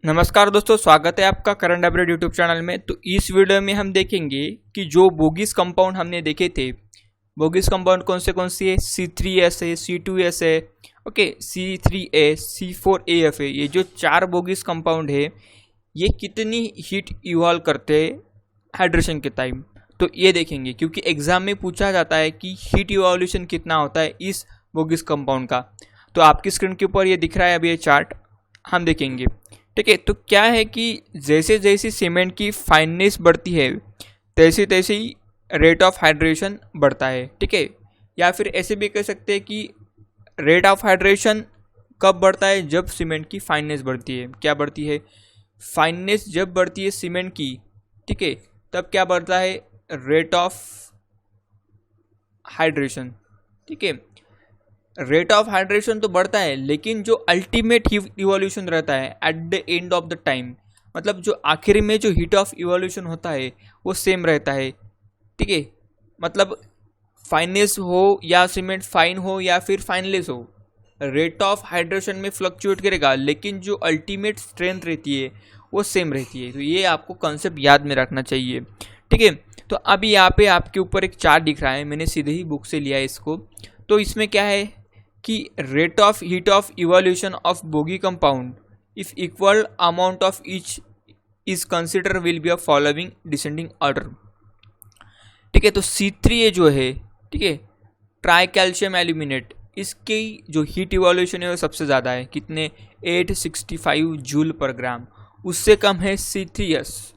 नमस्कार दोस्तों, स्वागत है आपका करंट अपडेट यूट्यूब चैनल में। तो इस वीडियो में हम देखेंगे कि जो बोगिस कंपाउंड हमने देखे थे, बोगिस कंपाउंड कौन से है, C3S है, C2S है, ओके, C3A, C4AF है। ये जो चार बोगिस कंपाउंड है, ये कितनी हीट इवॉल्व करते हैं हाइड्रेशन के टाइम, तो ये देखेंगे। क्योंकि एग्जाम में पूछा जाता है कि हीट इवोल्यूशन कितना होता है इस बोगिस कंपाउंड का। तो आपकी स्क्रीन के ऊपर ये दिख रहा है अभी ये चार्ट, हम देखेंगे। ठीक है, तो क्या है कि जैसे जैसे सीमेंट की फाइननेस बढ़ती है तैसे तैसे ही रेट ऑफ हाइड्रेशन बढ़ता है। ठीक है, या फिर ऐसे भी कह सकते हैं कि रेट ऑफ हाइड्रेशन कब बढ़ता है, जब सीमेंट की फाइननेस बढ़ती है। क्या बढ़ती है? फाइननेस जब बढ़ती है सीमेंट की, ठीक है, तब क्या बढ़ता है? Rate of hydration. ठीक है, रेट ऑफ हाइड्रेशन तो बढ़ता है, लेकिन जो अल्टीमेट इवोल्यूशन रहता है at the end of the time, मतलब जो आखिर में जो हीट ऑफ इवोल्यूशन होता है वो सेम रहता है। ठीक है, मतलब फाइननेस हो या सीमेंट फाइन हो या फिर फाइनलेस हो, रेट ऑफ हाइड्रेशन में फ्लक्चुएट करेगा, लेकिन जो अल्टीमेट स्ट्रेंथ रहती है वो सेम रहती है। तो ये आपको कॉन्सेप्ट याद में रखना चाहिए। ठीक है, तो अभी यहाँ पे आपके ऊपर एक चार्ट दिख रहा है, मैंने सीधे ही बुक से लिया है इसको। तो इसमें क्या है कि rate of heat of evolution of bogie compound if equal amount of each is consider will be a following descending order. ठीक है, तो C3A जो है, ठीक है, ट्राई कैल्शियम एल्यूमिनेट, इसकी जो हीट इवोल्यूशन है वो सबसे ज़्यादा है। कितने? 865 जूल पर ग्राम। उससे कम है C3S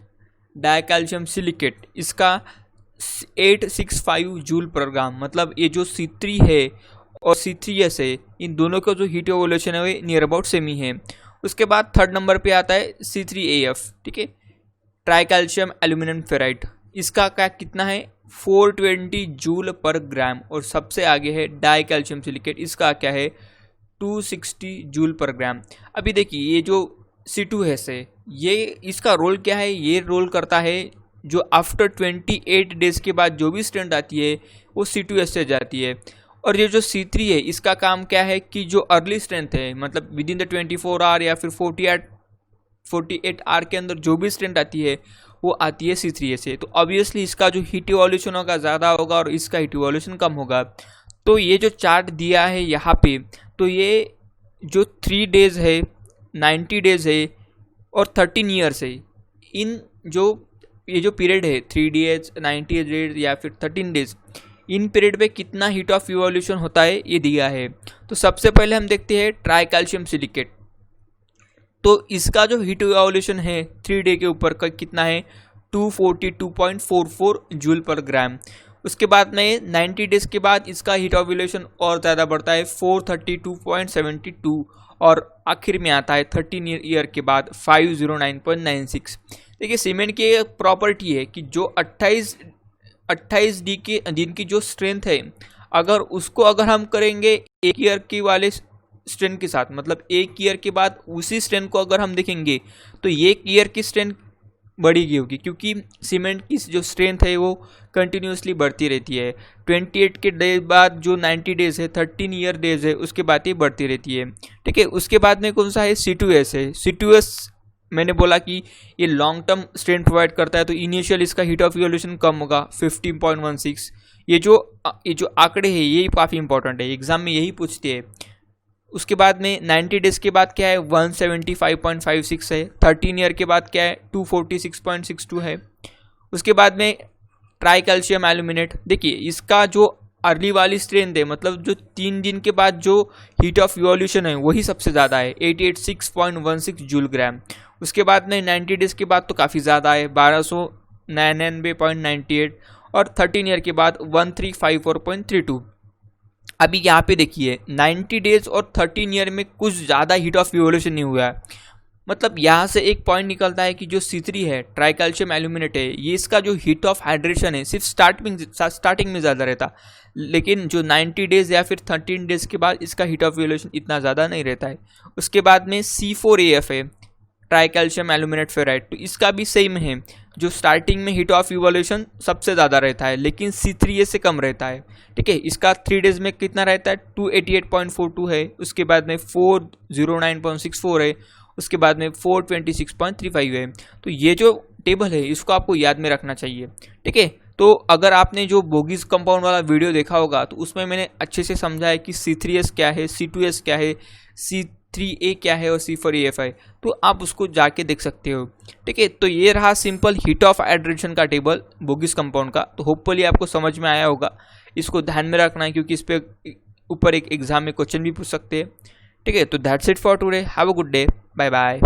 डाई कैल्शियम सिलिकेट, इसका 865 जूल पर ग्राम। मतलब ये जो C3 है और C3S है, इन दोनों का जो हीट इवोल्यूशन है वो नियर अबाउट सेम ही है। उसके बाद थर्ड नंबर पे आता है C3AF, ठीक है, ट्राई कैल्शियम एल्यूमिनियम फेराइट, इसका क्या कितना है? 420 जूल पर ग्राम। और सबसे आगे है डाई कैल्शियम सिलिकेट, इसका क्या है? 260 जूल पर ग्राम। अभी देखिए, ये जो C2S है, ये इसका रोल क्या है? ये रोल करता है जो आफ्टर 28 डेज के बाद जो भी स्ट्रेंथ आती है वो C2S से जाती है। और ये जो C3 है, इसका काम क्या है कि जो अर्ली स्ट्रेंथ है, मतलब विद इन द 24 आवर या फिर 48 आवर के अंदर जो भी स्ट्रेंथ आती है वो आती है C3A से। तो ऑब्वियसली इसका जो हीट इवोल्यूशन होगा ज़्यादा होगा और इसका हीट इवोल्यूशन कम होगा। तो ये जो चार्ट दिया है यहाँ पे, तो ये जो 3 डेज है, 90 डेज है और 13 ईयर्स है, इन जो ये जो पीरियड है 3 डेज, 90 डेज या फिर 13 डेज, इन पीरियड पे कितना हीट ऑफ इवोल्यूशन होता है ये दिया है। तो सबसे पहले हम देखते हैं ट्राई कैल्शियम सिलिकेट। तो इसका जो हीट इवोल्यूशन है 3 डे के ऊपर का कितना है? 242.44 जूल पर ग्राम। उसके बाद में 90 डेज के बाद इसका हीट ऑफ इवोल्यूशन और ज़्यादा बढ़ता है, 432.72, और आखिर में आता है 13 ईयर के बाद 509.96। देखिए, सीमेंट की एक प्रॉपर्टी है कि जो 28 दिन की जो स्ट्रेंथ है, अगर उसको हम करेंगे एक ईयर की वाले स्ट्रेंथ के साथ, मतलब एक ईयर के बाद उसी स्ट्रेंथ को अगर हम देखेंगे तो एक ईयर की स्ट्रेंथ बढ़ेगी होगी, क्योंकि सीमेंट की जो स्ट्रेंथ है वो कंटिन्यूसली बढ़ती रहती है। 28 के डेज बाद जो 90 डेज है, 13 ईयर डेज है, उसके बाद ही बढ़ती रहती है। ठीक है, उसके बाद में कौन सा है? C2S है। C2S मैंने बोला कि ये लॉन्ग टर्म स्ट्रेंथ प्रोवाइड करता है, तो इनिशियल इसका हीट ऑफ इवोल्यूशन कम होगा, 15.16। ये जो आंकड़े हैं ये काफ़ी इंपॉर्टेंट है, एग्जाम में यही पूछते हैं। उसके बाद में 90 डेज के बाद क्या है? 175.56 है। 13 ईयर के बाद क्या है? 246.62 है। उसके बाद में ट्राई कैल्शियम एल्यूमिनेट, देखिए इसका जो अर्ली वाली स्ट्रेंथ है, मतलब जो 3 दिन के बाद जो हीट ऑफ इवोल्यूशन है वही सबसे ज़्यादा है, 886.16 जूल ग्राम। उसके बाद में 90 डेज के बाद तो काफ़ी ज़्यादा है, 1299.98, और 13 ईयर के बाद 1354.32। अभी यहाँ पे देखिए 90 डेज और 13 ईयर में कुछ ज़्यादा हीट ऑफ इवोल्यूशन नहीं हुआ है। मतलब यहाँ से एक पॉइंट निकलता है कि जो C3 है, ट्राई कैल्शियम एल्यूमिनेट है, ये इसका जो हीट ऑफ हाइड्रेशन है सिर्फ स्टार्टिंग में ज़्यादा रहता, लेकिन जो 90 डेज या फिर 13 डेज के बाद इसका हीट ऑफ इवोल्यूशन इतना ज़्यादा नहीं रहता है। उसके बाद में C4AF है, ट्राई कैल्शियम एल्यूमिनेट फेराइट, तो इसका भी सेम है, जो स्टार्टिंग में हीट ऑफ इवोल्यूशन सबसे ज़्यादा रहता है, लेकिन C3A से कम रहता है। ठीक है, इसका 3 डेज में कितना रहता है? 288.42 है। उसके बाद में 409.64 है। उसके बाद में 426.35 है। तो ये जो टेबल है इसको आपको याद में रखना चाहिए, ठीक है। तो अगर आपने जो बोगीज कंपाउंड वाला वीडियो देखा होगा तो उसमें मैंने अच्छे से समझा है कि C3S क्या है, C2S क्या है, C3A क्या है और C4AF है, तो आप उसको जाके देख सकते हो, ठीक है। तो ये रहा सिंपल हीट ऑफ हाइड्रेशन का टेबल बोगीज कंपाउंड का। तो होपफुली आपको समझ में आया होगा, इसको ध्यान में रखना है क्योंकि इस पे ऊपर एक एग्जाम में क्वेश्चन भी पूछ सकते हैं, ठीक है। तो that's it for today, have a good day, bye bye.